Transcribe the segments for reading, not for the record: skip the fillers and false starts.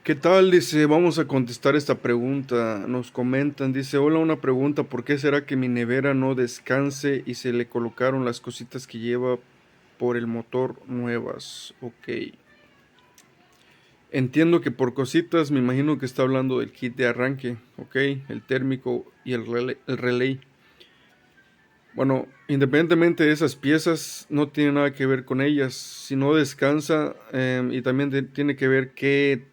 ¿Qué tal? Dice, vamos a contestar esta pregunta. Nos comentan, dice, hola, una pregunta, ¿por qué será que mi nevera no descanse y se le colocaron las cositas que lleva por el motor nuevas? Ok. Entiendo que por cositas, me imagino que está hablando del kit de arranque, ok, el térmico y el relay. Bueno, independientemente de esas piezas, no tiene nada que ver con ellas. Si no descansa, y también tiene que ver qué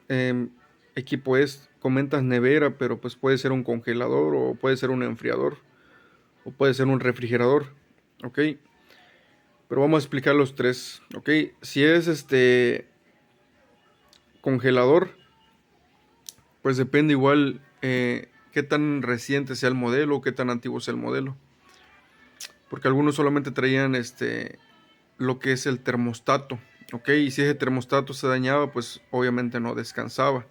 em, equipo es. Comentas nevera, pero pues puede ser un congelador o puede ser un enfriador o puede ser un refrigerador, ¿ok? Pero vamos a explicar los tres, ¿ok? Si es congelador, pues depende igual qué tan reciente sea el modelo o qué tan antiguo sea el modelo. Porque algunos solamente traían lo que es el termostato, ¿ok? Y si ese termostato se dañaba, pues obviamente no descansaba.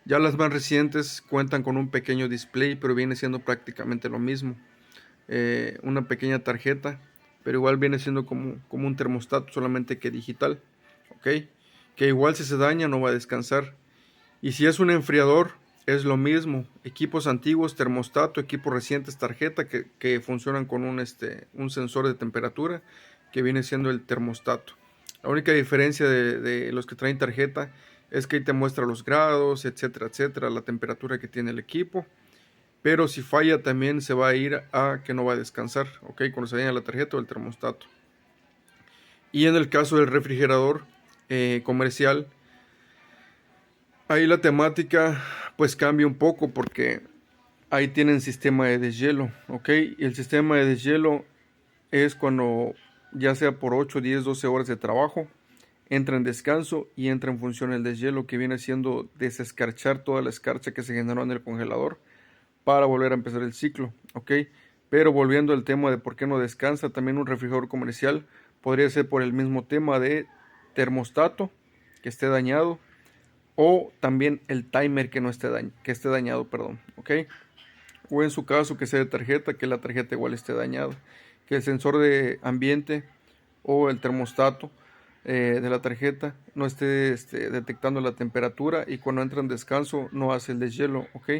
Ya las más recientes cuentan con un pequeño display, pero viene siendo prácticamente lo mismo. Una pequeña tarjeta, pero igual viene siendo como un termostato, solamente que digital, ¿ok? Que igual si se daña no va a descansar. Y si es un enfriador, es lo mismo. Equipos antiguos, termostato, equipos recientes, tarjeta, que funcionan con un sensor de temperatura, que viene siendo el termostato. La única diferencia de los que traen tarjeta es que ahí te muestra los grados, etcétera, etcétera, la temperatura que tiene el equipo. Pero si falla también se va a ir a que no va a descansar, ¿ok? Cuando se daña la tarjeta o el termostato. Y en el caso del refrigerador comercial, ahí la temática pues cambia un poco porque ahí tienen sistema de deshielo, ¿ok? Y el sistema de deshielo es cuando ya sea por 8, 10, 12 horas de trabajo, entra en descanso y entra en función el deshielo, que viene siendo desescarchar toda la escarcha que se generó en el congelador para volver a empezar el ciclo, ¿ok? Pero volviendo al tema de por qué no descansa, también un refrigerador comercial podría ser por el mismo tema de termostato que esté dañado o también el timer que no esté que esté dañado, perdón, ¿ok? O en su caso que sea de tarjeta, que la tarjeta igual esté dañada, que el sensor de ambiente o el termostato de la tarjeta no esté detectando la temperatura y cuando entra en descanso no hace el deshielo, ¿ok?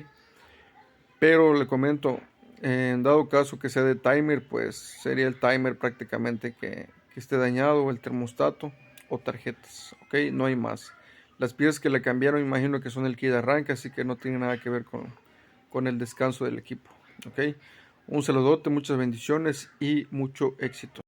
Pero le comento, en dado caso que sea de timer, pues sería el timer prácticamente que esté dañado, el termostato o tarjetas, ¿ok? No hay más. Las piezas que le cambiaron, imagino que son el kit de arranque, así que no tiene nada que ver con el descanso del equipo, ¿ok? Un saludote, muchas bendiciones y mucho éxito.